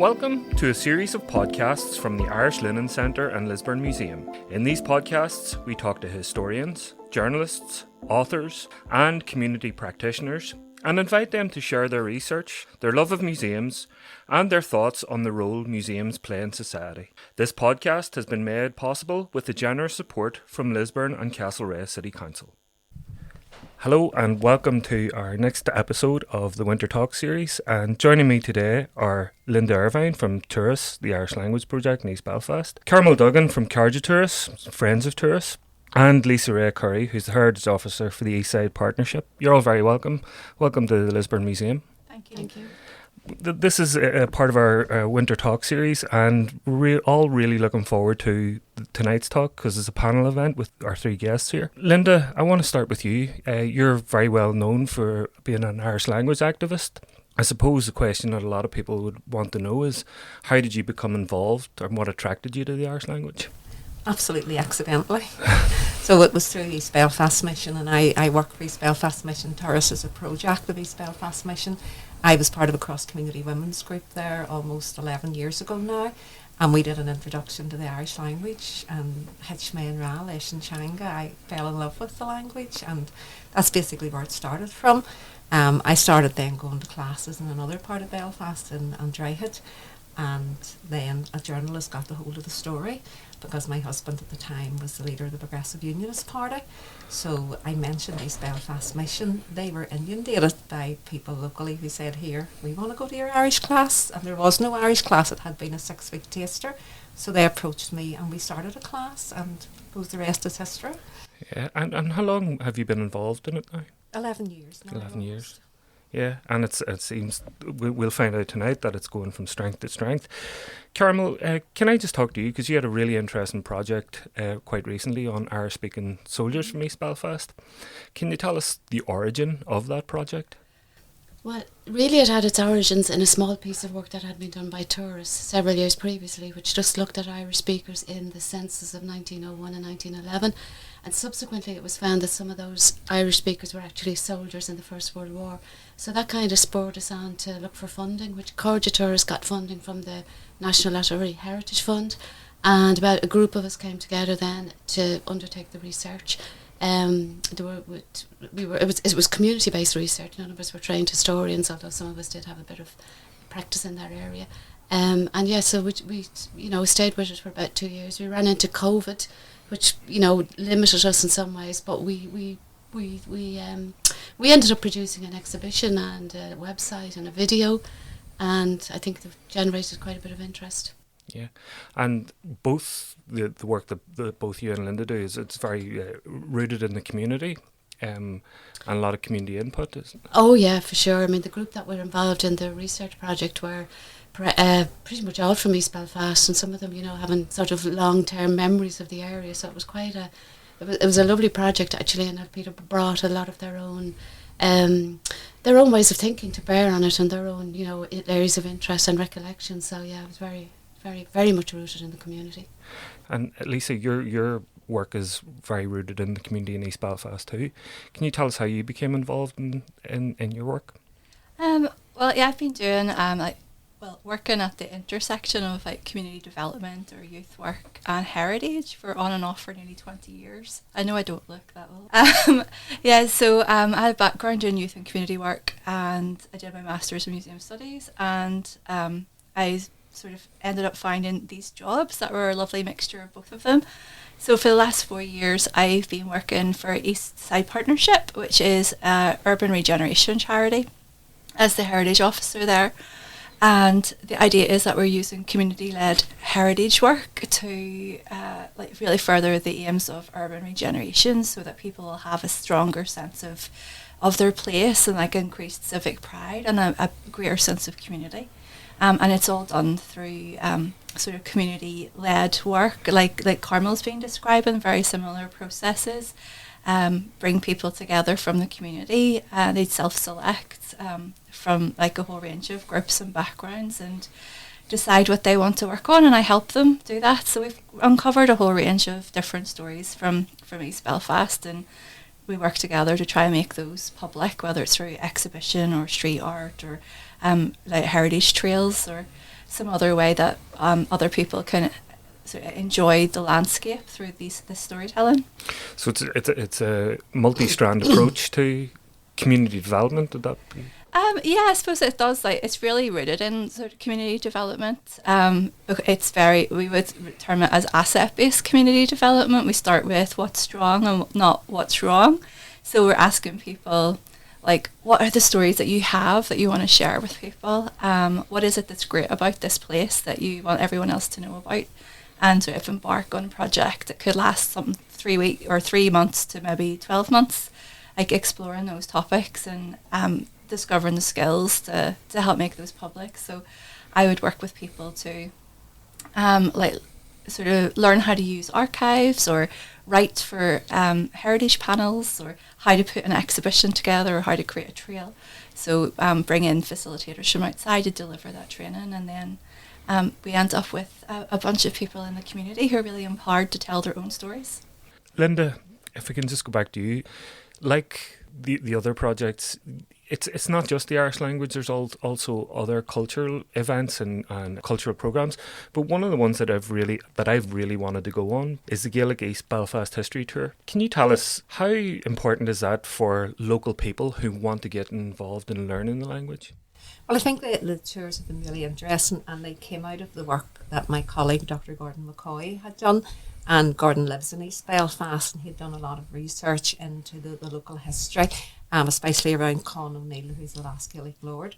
Welcome to a series of podcasts from the Irish Linen Centre and Lisburn Museum. In these podcasts, we talk to historians, journalists, authors, and community practitioners, and invite them to share their research, their love of museums, and their thoughts on the role museums play in society. This podcast has been made possible with the generous support from Lisburn and Castlereagh City Council. Hello and welcome to our next episode of the Winter Talk series, and joining me today are Linda Ervine from Turas, the Irish Language Project in East Belfast, Carmel Duggan from Cairde Turas, Friends of Turas, and Rea Currie, who's the Heritage Officer for the EastSide Partnership. You're all very welcome. Welcome to the Lisburn Museum. Thank you. Thank you. This is a part of our Winter Talk series, and we're all really looking forward to tonight's talk because it's a panel event with our three guests here. Linda, I want to start with you. You're very well known for being an Irish language activist. I suppose the question that a lot of people would want to know is, how did you become involved, and what attracted you to the Irish language? Absolutely accidentally. So it was through East Belfast Mission, and I worked for East Belfast Mission Turas as a project of East Belfast Mission. I was part of a cross-community women's group there almost 11 years ago now, and we did an introduction to the Irish language, and Hitchme Ra, Leish and Changa, I fell in love with the language, and that's basically where it started from. I started then going to classes in another part of Belfast in Drogheda, and then a journalist got the hold of the story because my husband at the time was the leader of the Progressive Unionist Party. So I mentioned East Belfast Mission. They were inundated by people locally who said, here, we want to go to your Irish class. And there was no Irish class. It had been a 6-week taster. So they approached me and we started a class, and I suppose the rest is history. Yeah, and how long have you been involved in it now? 11 years now. 11 years. Yeah, and it seems, we'll find out tonight that it's going from strength to strength. Carmel, can I just talk to you, because you had a really interesting project quite recently on Irish-speaking soldiers from East Belfast. Can you tell us the origin of that project? Well, really it had its origins in a small piece of work that had been done by Turas several years previously, which just looked at Irish speakers in the census of 1901 and 1911. And subsequently it was found that some of those Irish speakers were actually soldiers in the First World War. So that kind of spurred us on to look for funding, which Cairde Turas got funding from the National Lottery Heritage Fund. And about a group of us came together then to undertake the research. It was community-based research. None of us were trained historians, although some of us did have a bit of practice in that area. So we stayed with it for about 2 years. We ran into COVID, which limited us in some ways, but we ended up producing an exhibition and a website and a video, and I think they've generated quite a bit of interest. Yeah, and both the work that both you and Linda do it's very rooted in the community, and a lot of community input. Oh yeah, for sure. I mean, the group that were involved in the research project were pretty much all from East Belfast, and some of them, having sort of long-term memories of the area. So it was it was a lovely project actually, and Peter brought a lot of their own ways of thinking to bear on it, and their own areas of interest and recollection. So yeah, it was very, very, very much rooted in the community. And Lisa, your work is very rooted in the community in East Belfast too. Can you tell us how you became involved in your work? I've been doing working at the intersection of community development or youth work and heritage for on and off for nearly 20 years. I know I don't look that old. I had a background in youth and community work, and I did my Masters in Museum Studies, and I sort of ended up finding these jobs that were a lovely mixture of both of them. So for the last 4 years, I've been working for EastSide Partnership, which is an urban regeneration charity, as the heritage officer there. And the idea is that we're using community-led heritage work to really further the aims of urban regeneration, so that people will have a stronger sense of their place and increased civic pride and a greater sense of community. And it's all done through sort of community-led work, like Carmel's been describing, very similar processes. Bring people together from the community. They self-select from a whole range of groups and backgrounds and decide what they want to work on, and I help them do that. So we've uncovered a whole range of different stories from East Belfast, and we work together to try and make those public, whether it's through exhibition or street art or heritage trails or some other way that other people can sort of enjoy the landscape through this storytelling. So it's a multi-strand approach to community development. Would that be? Yeah, I suppose it does. Like, it's really rooted in sort of community development. We would term it as asset-based community development. We start with what's strong and not what's wrong. So we're asking people, like, what are the stories that you have that you want to share with people? What is it that's great about this place that you want everyone else to know about? And sort of embark on a project that could last some 3 weeks or 3 months to maybe 12 months, like exploring those topics and discovering the skills to help make those public. So I would work with people to sort of learn how to use archives or write for heritage panels, or how to put an exhibition together, or how to create a trail. So bring in facilitators from outside to deliver that training, and then we end up with a bunch of people in the community who are really empowered to tell their own stories. Linda, if we can just go back to you, like the other projects, it's not just the Irish language, there's also other cultural events and cultural programmes, but one of the ones that I've really wanted to go on is the Gaelic East Belfast History Tour. Can you tell us how important is that for local people who want to get involved in learning the language? Well, I think the tours have been really interesting, and they came out of the work that my colleague Dr. Gordon McCoy had done. And Gordon lives in East Belfast, and he'd done a lot of research into the local history, especially around Con O'Neill, who's the last Gaelic lord.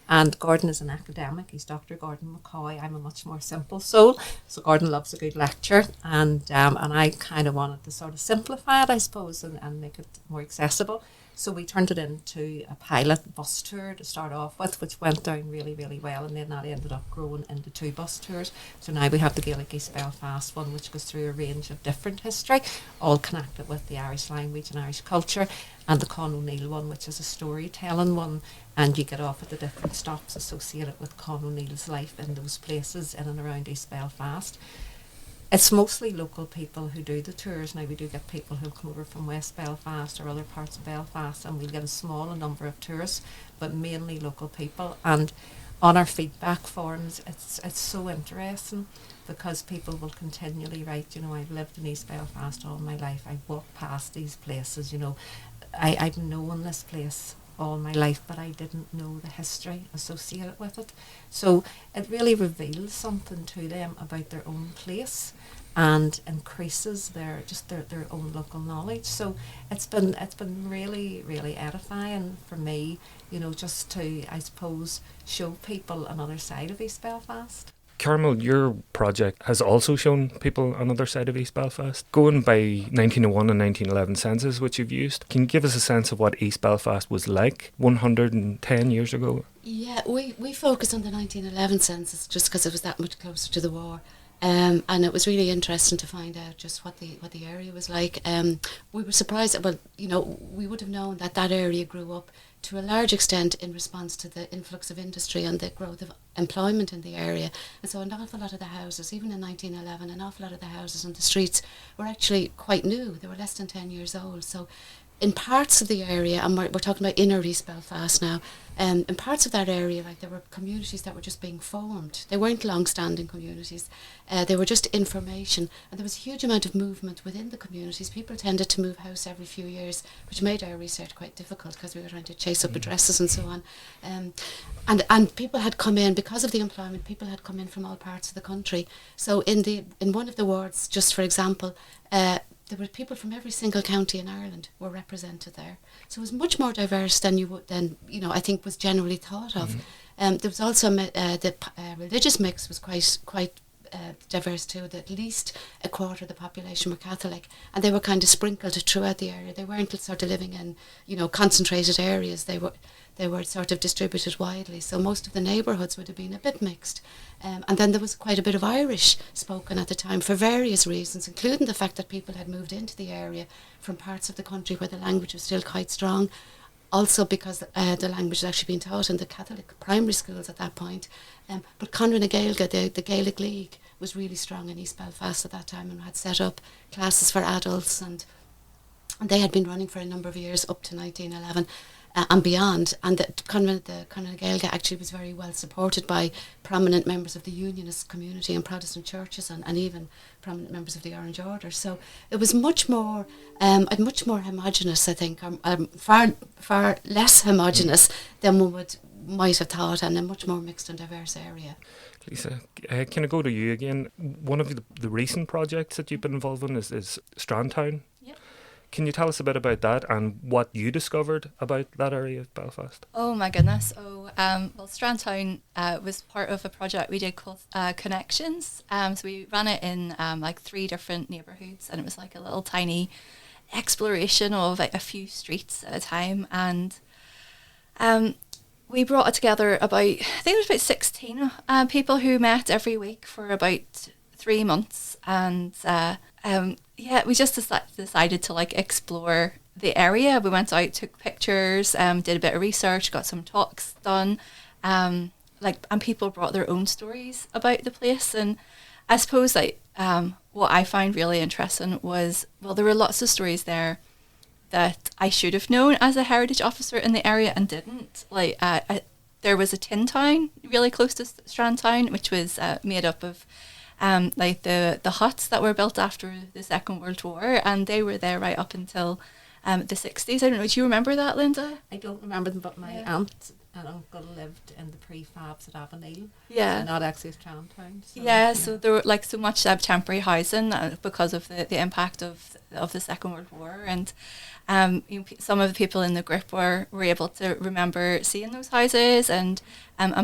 And Gordon is an academic. He's Dr. Gordon McCoy. I'm a much more simple soul, so Gordon loves a good lecture, and I kind of wanted to sort of simplify it, I suppose, and make it more accessible. So we turned it into a pilot bus tour to start off with, which went down really, really well, and then that ended up growing into 2 bus tours. So now we have the Gaelic East Belfast one, which goes through a range of different history, all connected with the Irish language and Irish culture, and the Con O'Neill one, which is a storytelling one, and you get off at the different stops associated with Con O'Neill's life in those places in and around East Belfast. It's mostly local people who do the tours. Now, we do get people who come over from West Belfast or other parts of Belfast, and we'll get a small number of tourists, but mainly local people. And on our feedback forms, it's so interesting, because people will continually write, I've lived in East Belfast all my life, I've walked past these places, I've known this place all my life, but I didn't know the history associated with it. So it really reveals something to them about their own place, and increases their own local knowledge. So it's been really, really edifying for me, just to, I suppose, show people another side of East Belfast. Carmel, your project has also shown people on the other side of East Belfast. Going by 1901 and 1911 census, which you've used, can you give us a sense of what East Belfast was like 110 years ago? Yeah, we focused on the 1911 census just because it was that much closer to the war. And it was really interesting to find out just what the area was like. We were surprised, we would have known that area grew up to a large extent in response to the influx of industry and the growth of employment in the area. And so an awful lot of the houses, even in 1911, an awful lot of the houses on the streets were actually quite new. They were less than 10 years old. So in parts of the area, and we're talking about inner East Belfast now, in parts of that area, like, there were communities that were just being formed. They weren't long-standing communities. They were just information, and there was a huge amount of movement within the communities. People tended to move house every few years, which made our research quite difficult because we were trying to chase up addresses and so on. And people had come in, because of the employment, people had come in from all parts of the country. So in one of the wards, just for example, there were people from every single county in Ireland were represented there. So it was much more diverse than I think was generally thought of. There was also the religious mix was quite diverse too. That at least a quarter of the population were Catholic, and they were kind of sprinkled throughout the area. They weren't sort of living in concentrated areas. They were sort of distributed widely. So most of the neighbourhoods would have been a bit mixed. And then there was quite a bit of Irish spoken at the time for various reasons, including the fact that people had moved into the area from parts of the country where the language was still quite strong. Also because the language was actually being taught in the Catholic primary schools at that point. But Conradh na Gaeilge, the Gaelic League, was really strong in East Belfast at that time and had set up classes for adults, and they had been running for a number of years up to 1911. and beyond. And the Conradh Gaeilge actually was very well supported by prominent members of the Unionist community and Protestant churches, and even prominent members of the Orange Order. So it was much more homogenous, I think, far less homogenous than one might have thought, and a much more mixed and diverse area. Lisa, can I go to you again? One of the recent projects that you've been involved in is Strandtown. Yep. Can you tell us a bit about that and what you discovered about that area of Belfast? Oh my goodness. Well, Strandtown was part of a project we did called Connections. So we ran it in like 3 different neighbourhoods, and it was like a little tiny exploration of like a few streets at a time. And we brought together I think it was about 16 people who met every week for about 3 months. And we just decided to like explore the area. We went out, took pictures, did a bit of research, got some talks done, and people brought their own stories about the place. And I suppose what I found really interesting was, well, there were lots of stories there that I should have known as a heritage officer in the area and didn't. There was a tin town really close to Strandtown, which was made up of the huts that were built after the Second World War, and they were there right up until the 60s. I don't know, do you remember that, Linda? I don't remember them, but my aunt and uncle lived in the prefabs at Avonlea. Yeah. So not actually Strandtown. So there were like so much temporary housing because of the impact of the Second World War, and some of the people in the group were able to remember seeing those houses and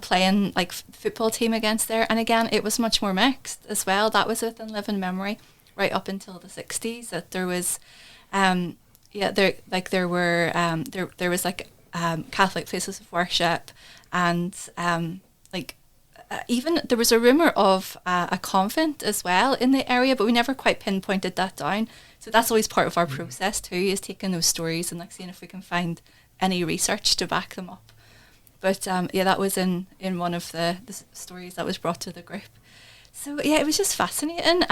playing like football team against there. And again, it was much more mixed as well. That was within living memory right up until the 60s, that there was there was Catholic places of worship, and even there was a rumour of a convent as well in the area, but we never quite pinpointed that down. So that's always part of our process too, is taking those stories and seeing if we can find any research to back them up. But that was in one of the stories that was brought to the group. So yeah, it was just fascinating.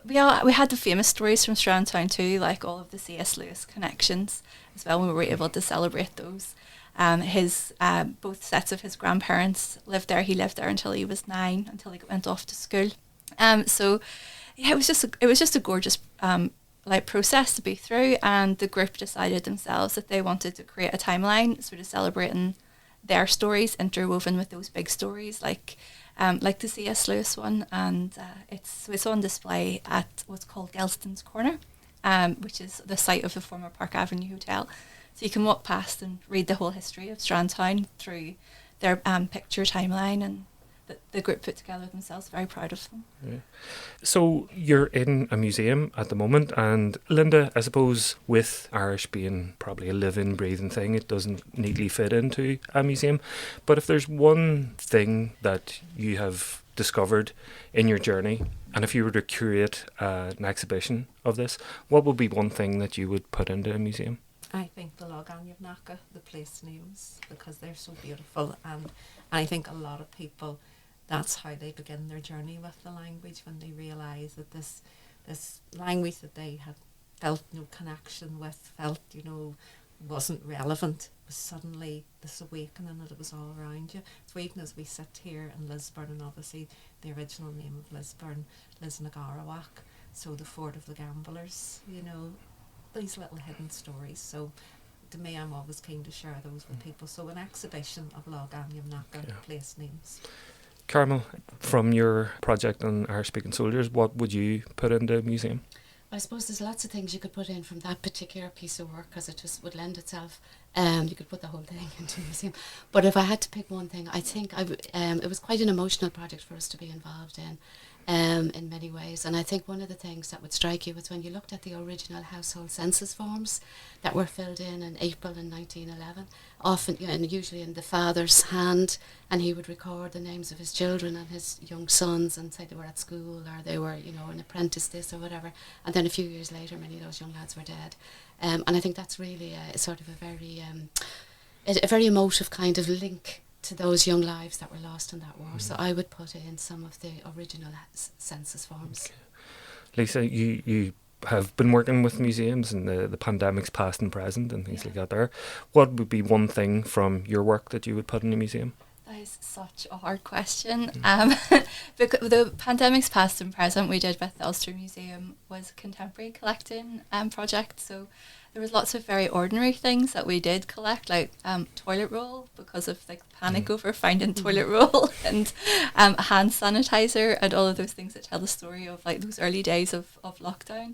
We had the famous stories from Strandtown too, like all of the C.S. Lewis connections as well, when we were able to celebrate those. His both sets of his grandparents lived there. He lived there until he was 9, until he went off to school. So yeah, it was just a gorgeous process to be through, and the group decided themselves that they wanted to create a timeline sort of celebrating their stories interwoven with those big stories, like the C.S. Lewis one, and it's on display at what's called Gelston's Corner, which is the site of the former Park Avenue Hotel. So you can walk past and read the whole history of Strandtown through their picture timeline, and the group put together themselves. Very proud of them. Yeah. So you're in a museum at the moment, and Linda, I suppose with Irish being probably a living, breathing thing, it doesn't neatly fit into a museum. But if there's one thing that you have discovered in your journey, and if you were to curate an exhibition of this, what would be one thing that you would put into a museum? I think the Loganniavnacha, the place names, because they're so beautiful, and I think a lot of people, that's how they begin their journey with the language, when they realise that this language that they had felt no connection with, felt wasn't relevant, was suddenly this awakening that it was all around you. So even as we sit here in Lisburn, and obviously the original name of Lisburn, Lisnagarawak, so the fort of the gamblers, these little hidden stories. So to me, I'm always keen to share those with people. So an exhibition of Loganniavnacha place names. Carmel, from your project on Irish-speaking soldiers, what would you put into a museum? I suppose there's lots of things you could put in from that particular piece of work, because it just would lend itself. You could put the whole thing into a museum. But if I had to pick one thing, I think it was quite an emotional project for us to be involved in many ways. And I think one of the things that would strike you was when you looked at the original household census forms that were filled in April in 1911, often, and usually in the father's hand, and he would record the names of his children and his young sons and say they were at school, or they were, an apprentice this or whatever. And then a few years later, many of those young lads were dead. And I think that's really a sort of a very emotive kind of link to those young lives that were lost in that war. So I would put in some of the original census forms. Okay. Lisa, you have been working with museums and the pandemics past and present and things like that there. What would be one thing from your work that you would put in a museum? That is such a hard question. Because the pandemics past and present we did with the Ulster Museum was a contemporary collecting project. So there was lots of very ordinary things that we did collect, like toilet roll, because of like panic over finding toilet roll, and hand sanitizer, and all of those things that tell the story of like those early days of lockdown.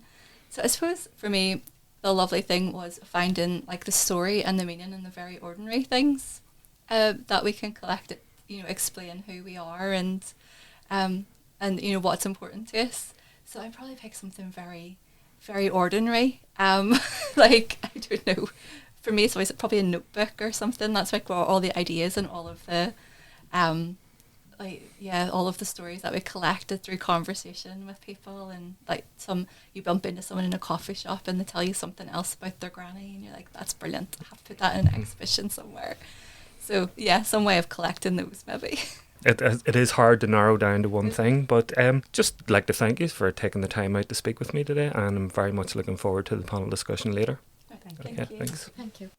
So I suppose for me, the lovely thing was finding like the story and the meaning in the very ordinary things that we can collect. It, explain who we are and what's important to us. So I'd probably pick something very, very ordinary. Like, I don't know. For me, it's always probably a notebook or something. That's like where all the ideas and all of the, all of the stories that we collected through conversation with people. And like you bump into someone in a coffee shop and they tell you something else about their granny, and you're like, that's brilliant. I have to put that in an exhibition somewhere. So yeah, some way of collecting those maybe. It is hard to narrow down to one thing, but just like to thank you for taking the time out to speak with me today, and I'm very much looking forward to the panel discussion later. Thank you. Thanks. Thank you.